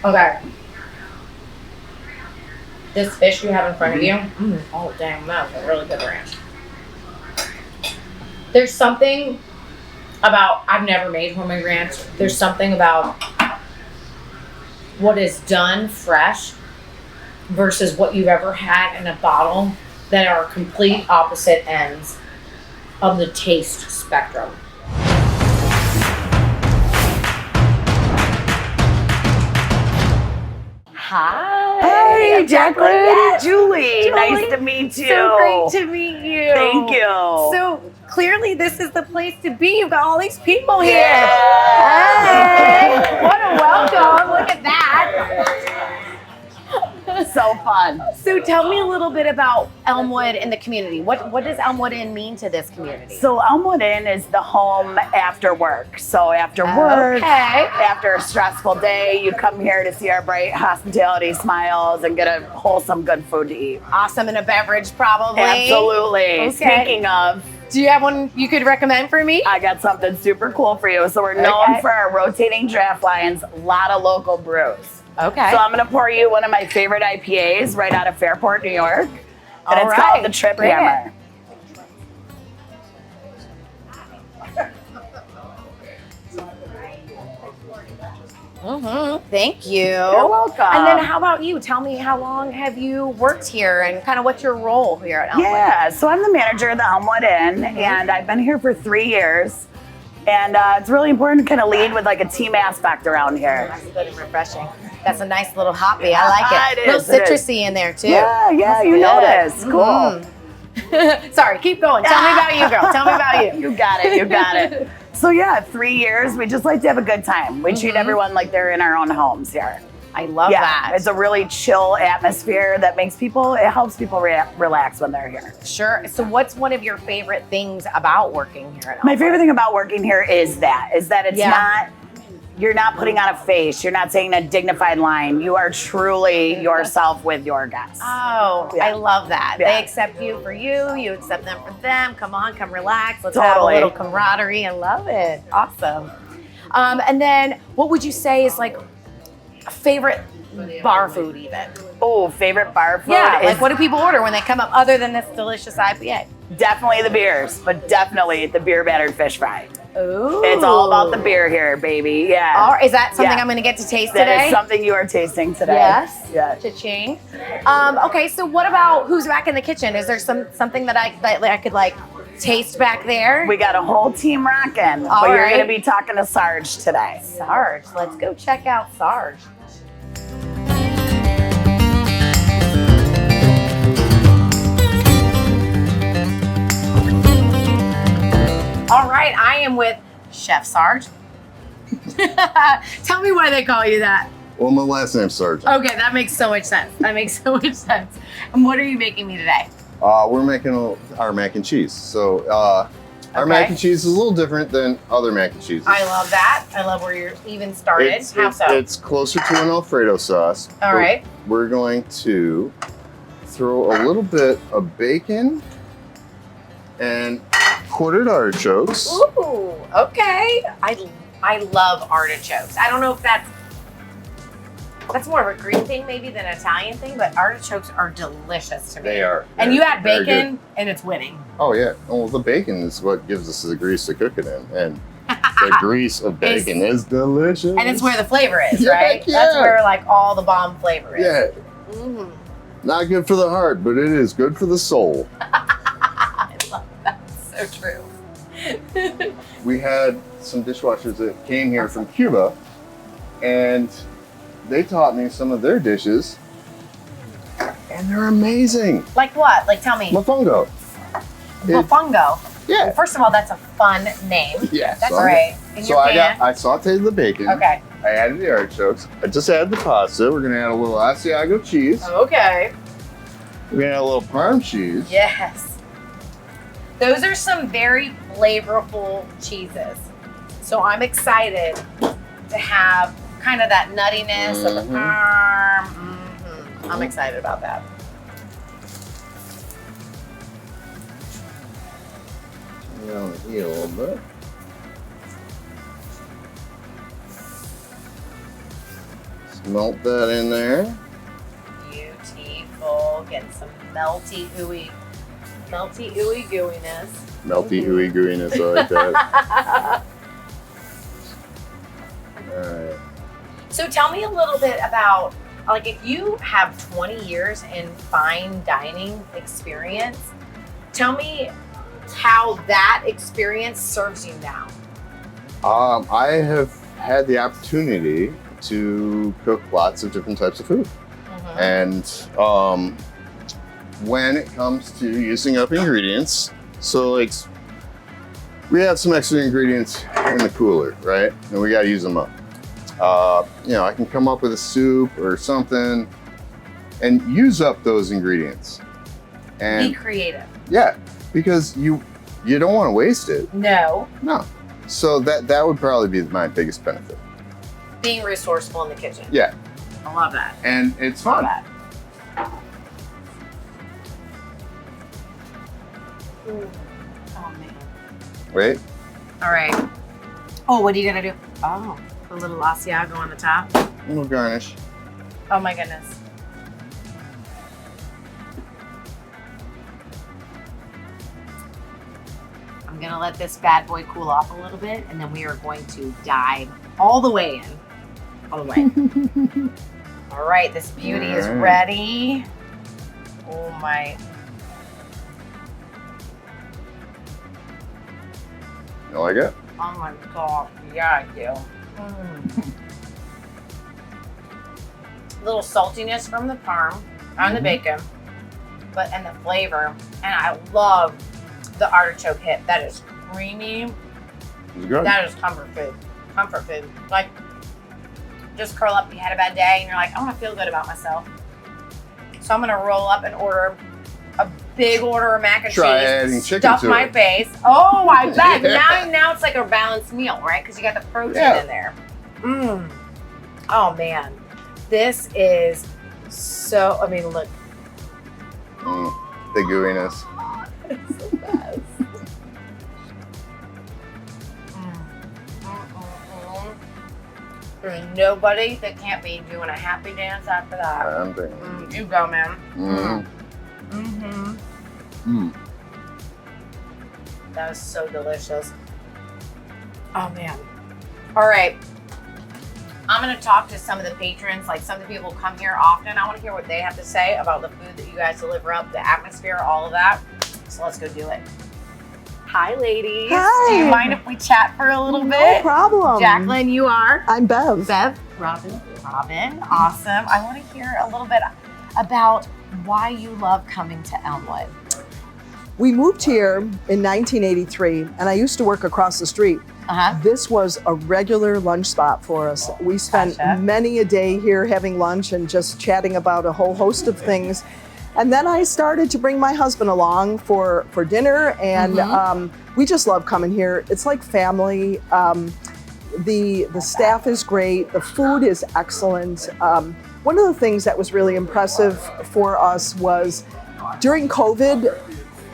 Okay. This fish you have in front of you, oh damn, that's a really good ranch. There's something about, I've never made homemade ranch. There's something about what is done fresh versus what you've ever had in a bottle that are complete opposite ends of the taste spectrum. Hi, Jacqueline and Julie. Nice to meet you. So great to meet you. Thank you. So clearly this is the place to be. You've got all these people here. Yeah. Hey, what a welcome. Look at that. So fun. So tell me a little bit about Elmwood and the community. What does Elmwood Inn mean to this community? So Elmwood Inn is the home after work. So after work, after a stressful day, you come here to see our bright hospitality smiles and get a wholesome, good food to eat. Awesome, and a beverage probably. Absolutely. Okay. Speaking of, do you have one you could recommend for me? I got something super cool for you. So we're known for our rotating draft lines, a lot of local brews. Okay. So I'm going to pour you one of my favorite IPAs right out of Fairport, New York. And it's called the Trip Hammer. Thank you. You're welcome. And then how about you? Tell me, how long have you worked here and kind of what's your role here at Elmwood? Yeah, so I'm the manager of the Elmwood Inn, and I've been here for 3 years. And it's really important to kind of lead with like a team aspect around here. That's good and refreshing. That's a nice little hoppy. I like it. It A little is, it citrusy in there too. Yeah, you noticed. Cool. Sorry, keep going. Tell me about you, girl. Tell me about you. You got it. So yeah, 3 years. We just like to have a good time. We treat everyone like they're in our own homes here. I love that. It's a really chill atmosphere that makes people, it helps people relax when they're here. Sure. So what's one of your favorite things about working here at Elmwood? My favorite thing about working here is that it's not, you're not putting on a face. You're not saying a dignified line. You are truly yourself with your guests. Oh, I love that. Yeah. They accept you for you. You accept them for them. Come on, come relax. Let's have a little camaraderie. I love it. Awesome. And then what would you say is like a favorite bar food even? Oh, favorite bar food? Yeah, like what do people order when they come up other than this delicious IPA? Definitely the beers, but definitely the beer battered fish fry. Ooh. It's all about the beer here, baby. Yeah. Is that something I'm going to get to taste today? That is something you are tasting today. Yes. Yeah. Cha-ching. Okay, so what about who's back in the kitchen? Is there something that I could like taste back there? We got a whole team rocking, but you're going to be talking to Sarge today. Sarge. Let's go check out Sarge. All right, I am with Chef Sarge. Tell me why they call you that. Well, my last name's Sarge. Okay, that makes so much sense. And what are you making me today? We're making our mac and cheese. So our mac and cheese is a little different than other mac and cheeses. I love that. I love where you're even started. How so? It's closer to an Alfredo sauce. All right. We're going to throw a little bit of bacon and quartered artichokes. Ooh, okay. I love artichokes. I don't know if that's more of a Greek thing maybe than an Italian thing, but artichokes are delicious to me. They are. And you add bacon and it's winning. Oh yeah. Well, the bacon is what gives us the grease to cook it in, and the grease of bacon is delicious. And it's where the flavor is, Yeah, right? yeah. That's where like all the bomb flavor is. Yeah. Mm-hmm. Not good for the heart, but it is good for the soul. I love that. So true. We had some dishwashers that came here from Cuba, and they taught me some of their dishes, and they're amazing. Like what? Like tell me. Mofongo. Mofongo. Yeah. Well, first of all, that's a fun name. Yeah. That's great. I sauteed the bacon. Okay. I added the artichokes. I just added the pasta. We're gonna add a little Asiago cheese. Okay. We're gonna add a little Parm cheese. Yes. Those are some very flavorful cheeses. So I'm excited to have kind of that nuttiness of the Parm. Mm-hmm. I'm excited about that. You know, eat a little bit. Melt that in there. Beautiful. Getting some melty, ooey gooiness. Melty, ooey gooiness, I like that. All right. So tell me a little bit about, like, if you have 20 years in fine dining experience, tell me how that experience serves you now. I have had the opportunity to cook lots of different types of food. And when it comes to using up ingredients, so like we have some extra ingredients in the cooler, right? And we got to use them up. You know, I can come up with a soup or something and use up those ingredients. And be creative. Yeah, because you don't want to waste it. No. No. So that would probably be my biggest benefit. Being resourceful in the kitchen. Yeah. I love that. And it's fun. Love that. Oh man. Wait. All right. Oh, what are you gonna do? Oh, a little Asiago on the top. A little garnish. Oh my goodness. I'm gonna let this bad boy cool off a little bit, and then we are going to dive all the way in. All the way. All right, this beauty is ready. Oh my. You like it? Oh my God, yeah, I do. Little saltiness from the parm on the bacon, and the flavor. And I love the artichoke hip. That is creamy. It's good. That is comfort food. Comfort food. Like, just curl up, you had a bad day, and you're like, I want to feel good about myself. So I'm gonna roll up and order a big order of mac and Try cheese. adding chicken Stuff to my it. face. Oh, I bet. Yeah. Now it's like a balanced meal, right? Because you got the protein in there. Oh man, this is so. I mean, look. The gooiness. It's the best. There's nobody that can't be doing a happy dance after that. I'm thinking. You go, man. That was so delicious. Oh man. All right. I'm gonna talk to some of the patrons, like some of the people who come here often. I want to hear what they have to say about the food that you guys deliver up, the atmosphere, all of that. So let's go do it. Hi, ladies. Hi. Do you mind if we chat for a little No bit? problem. Jacqueline, you are? I'm Bev. Bev? Robin. Awesome. I want to hear a little bit about why you love coming to Elmwood. We moved here in 1983, and I used to work across the street. This was a regular lunch spot for us. We spent many a day here having lunch and just chatting about a whole host of things. And then I started to bring my husband along for dinner, and we just love coming here. It's like family. The staff is great. The food is excellent. One of the things that was really impressive for us was during COVID,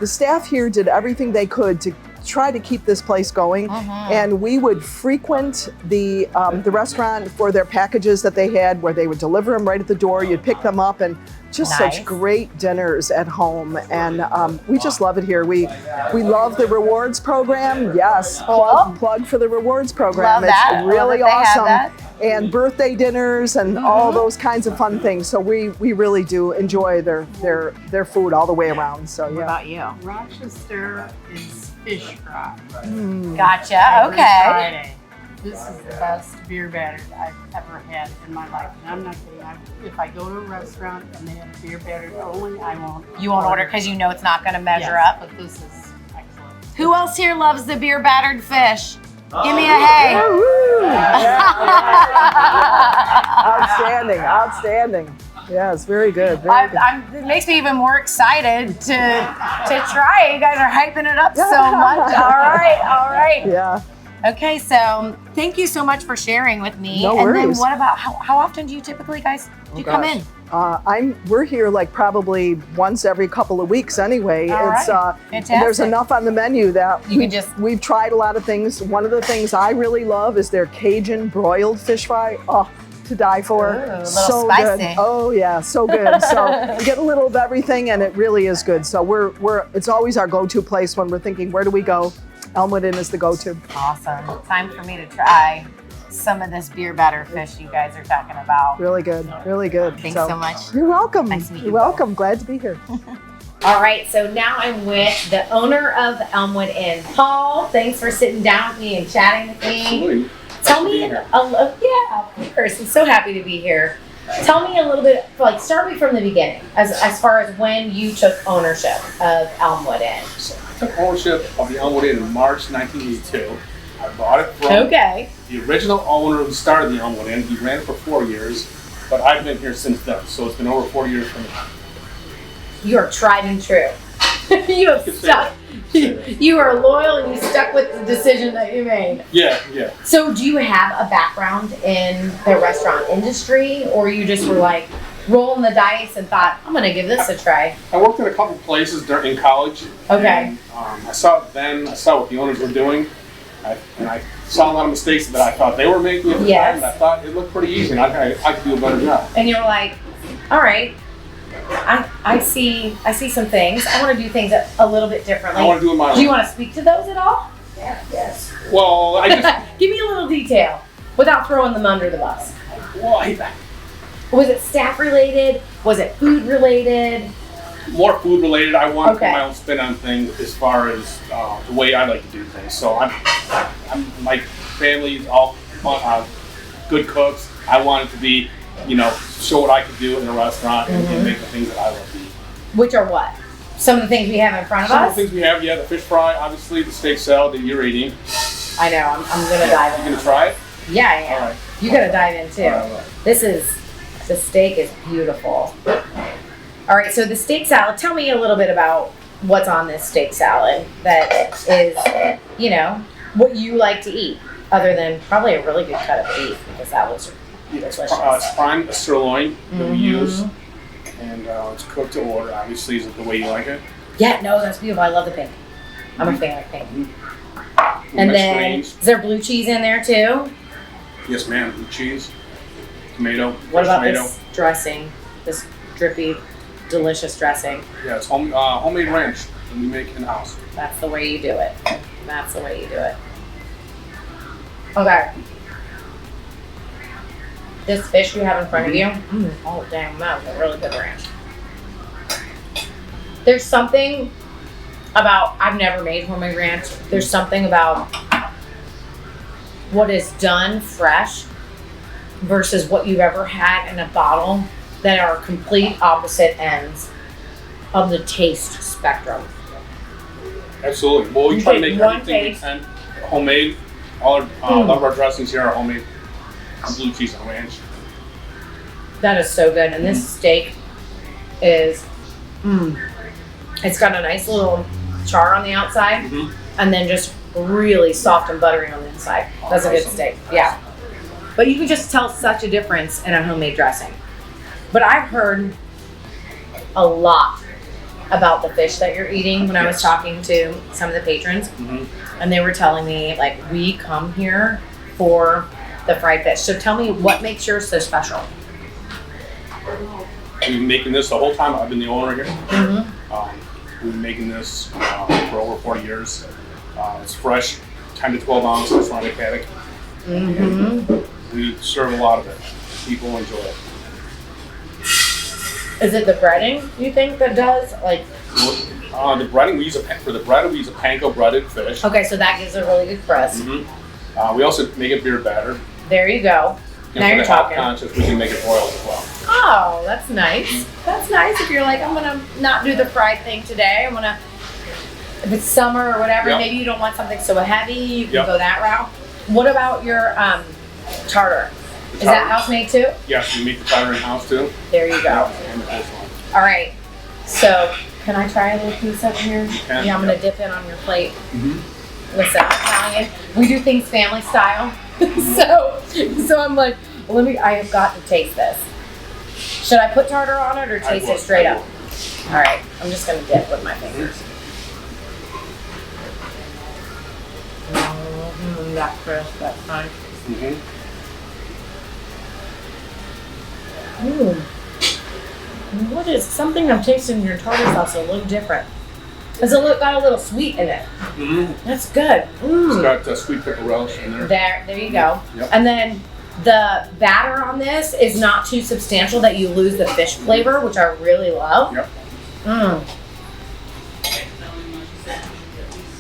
the staff here did everything they could to try to keep this place going, and we would frequent the restaurant for their packages that they had, where they would deliver them right at the door. You'd pick them up, and just such great dinners at home, and we just love it here. We love the rewards program. Yes, plug for the rewards program. Love that. It's really Love that they have awesome. that. And birthday dinners and all those kinds of fun things. So we really do enjoy their food all the way around. So What about you? Rochester is fish fry. Gotcha. Every Okay. Friday. This is the best beer batter I've ever had in my life. And I'm not kidding. If I go to a restaurant and they have beer batter only, I won't. You won't order because you know it's not going to measure Yes, up. But this is excellent. Who else here loves the beer battered fish? Give me a hey. Outstanding. Yes, very good. Very good. It makes me even more excited to try. You guys are hyping it up so much. All right. Yeah. Okay, so thank you so much for sharing with me. No and then worries. what about how often do you typically guys come in? We're here like probably once every couple of weeks anyway. All It's right. there's Fantastic. enough on the menu that You can just- we've tried a lot of things. One of the things I really love is their Cajun broiled fish fry. Oh, to die for. Ooh, a little so spicy. good. Oh yeah, so good. So you get a little of everything, and it really is good. So it's always our go-to place when we're thinking, where do we go? Elmwood Inn is the go-to. Awesome. Time for me to try some of this beer batter fish you guys are talking about. Really good, really good. Thanks so much. You're welcome. Nice to meet you. You're welcome. Glad to be here. All right, so now I'm with the owner of Elmwood Inn. Paul, thanks for sitting down with me and chatting with me. Absolutely. Tell me, yeah, of course. I'm so happy to be here. Tell me a little bit, like, start me from the beginning, as far as when you took ownership of Elmwood Inn. So I took ownership of the Elmwood Inn in March 1982. I bought it from the original owner who started the Elmwood Inn. He ran it for 4 years, but I've been here since then, so it's been over 40 years for me. You are tried and true. You have stuck. You are loyal and you stuck with the decision that you made. Yeah. So do you have a background in the restaurant industry, or you just were like rolling the dice and thought, I'm going to give this a try? I worked in a couple places in college. Okay. And, I saw what the owners were doing, and I saw a lot of mistakes that I thought they were making at the time, and I thought it looked pretty easy, and I could do a better job. And you were like, all right, I see some things. I want to do things a little bit differently. I want to do it my way. Do you want to speak to those at all? Yes. Well, I just... Give me a little detail without throwing them under the bus. Well, Was it staff related? Was it food related? More food related. I want to put my own spin on things as far as the way I like to do things. So my family's all good cooks. I wanted to be, show what I could do in a restaurant and make the things that I love to eat. Which are what? Some of the things we have in front of us? Some of the things we have, the fish fry, obviously the steak salad that you're eating. I know, I'm going to dive in. You gonna try it? Yeah, I am. All right. You got to dive in too. All right. The steak is beautiful. All right, so the steak salad, tell me a little bit about what's on this steak salad that is, what you like to eat, other than probably a really good cut of beef, because that was delicious. It's prime sirloin that we use, and it's cooked to order. Obviously, is it the way you like it? Yeah, no, that's beautiful. I love the pink. I'm a fan of pink. And Nice then, greens. is there blue cheese in there too? Yes, ma'am. Blue cheese, tomato, What about tomato. this dressing? This drippy, delicious dressing. Yeah, it's homemade ranch that we make in the house. That's the way you do it. That's the way you do it. Okay. This fish you have in front of you, oh damn, that was a really good ranch. There's something about, I've never made homemade ranch. There's something about what is done fresh versus what you've ever had in a bottle that are complete opposite ends of the taste spectrum. Absolutely. Well, we You try to take make one everything we taste. can homemade. All our, a lot of our dressings here are homemade. Blue cheese and ranch. That is so good. And this steak is, it's got a nice little char on the outside and then just really soft and buttery on the inside. That's a good steak. Yeah. But you can just tell such a difference in a homemade dressing. But I've heard a lot about the fish that you're eating when I was talking to some of the patrons. And they were telling me, like, we come here for the fried fish. So tell me, what makes yours so special? We've been making this the whole time I've been the owner here. We've been making this for over 40 years. It's fresh, 10 to 12 ounces from the paddock. We serve a lot of it. People enjoy it. Is it the breading you think that does? Like, the breading, for the bread, we use a panko breaded fish. okay, so that gives a really good crust. We also make it beer battered. There you go. And Now for you're the health talking. conscious, we can make it boiled as well. Oh, that's nice. That's nice if you're like, I'm gonna not do the fried thing today. I'm gonna, if it's summer or whatever, Yep. maybe you don't want something so heavy, you can Yep. go that route. What about your tartar? The Is that tartar- house made too? Yes, we make the tartar in house too. There you go. And the fish one. All right. So, can I try a little piece up here? can, Yeah, I'm gonna yep. dip in on your plate. Listen, I'm Italian. We do things family style. so I'm like, I have got to taste this. Should I put tartar on it or taste it straight up? All right, I'm just gonna dip with my fingers. That crisp, that's nice. Ooh. What is something I'm tasting in your tartar sauce a little different? It's got a little sweet in it. That's good. It's got sweet pickle relish in there. There you go. Yep. And then the batter on this is not too substantial that you lose the fish flavor, which I really love. Yep.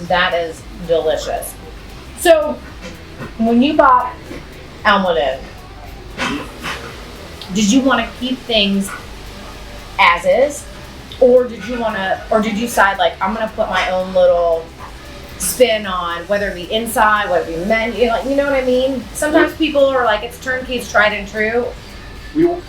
That is delicious. So, when you bought Elmwood Inn, did you want to keep things as is, or did you decide like I'm gonna put my own little spin on whether it be inside, whether it be menu, like you know what I mean? Sometimes people are like it's turnkey, it's tried and true.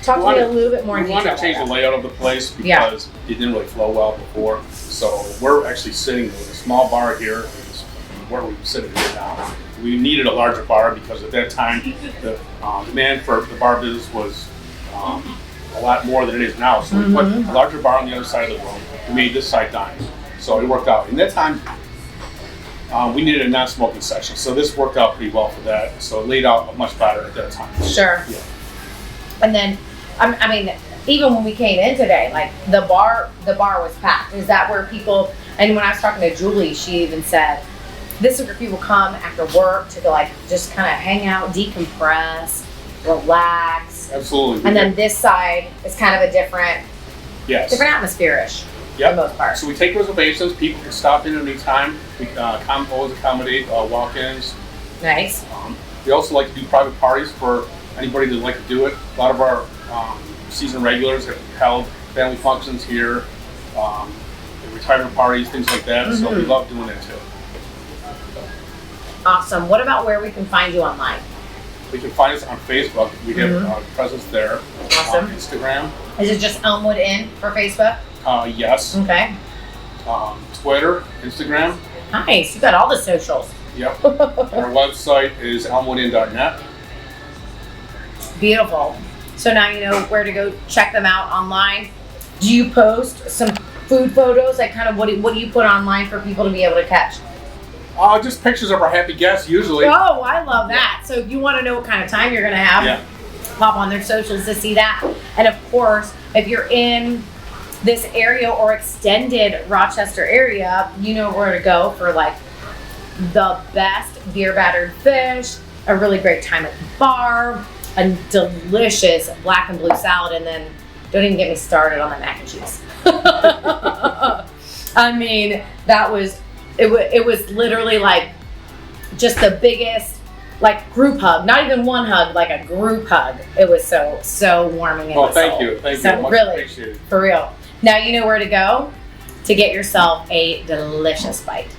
Talk to me a little bit more in detail. We wanted to change the layout of the place because it didn't really flow well before. So we're actually sitting with a small bar here, is where we're sitting here now. We needed a larger bar because at that time the demand for the bar business was a lot more than it is now. So we put a larger bar on the other side of the room. We made this side dining. So it worked out. In that time, we needed a non-smoking section. So this worked out pretty well for that. So it laid out much better at that time. Sure. Yeah. And then, I mean, even when we came in today, like the bar was packed. Is that where people? And when I was talking to Julie, she even said, "This is where people come after work to like just kind of hang out, decompress, relax." Absolutely. And then this side is kind of a different atmosphere-ish for the most part. So we take reservations. People can stop in at any time. We always accommodate walk-ins. Nice. We also like to do private parties for anybody that would like to do it. A lot of our season regulars have held family functions here, retirement parties, things like that. So we love doing that too. Awesome. What about where we can find you online? You can find us on Facebook. We have a presence there. Awesome. Instagram. Is it just Elmwood Inn for Facebook? Yes. Okay. Twitter, Instagram. Nice. You got all the socials. Yep. Our website is elmwoodinn.net. Beautiful. So now you know where to go check them out online. Do you post some food photos? Like kind of what do you put online for people to be able to catch? Just pictures of our happy guests usually. Oh, I love that. So if you want to know what kind of time you're going to have, pop on their socials to see that. And of course, if you're in this area or extended Rochester area, you know where to go for like the best beer battered fish, a really great time at the bar, a delicious black and blue salad, and then don't even get me started on the mac and cheese. I mean, it was literally like just the biggest like group hug, not even one hug, like a group hug. It was so warming in the soul. Thank you. So Much really, appreciated. for real. Now you know where to go to get yourself a delicious bite.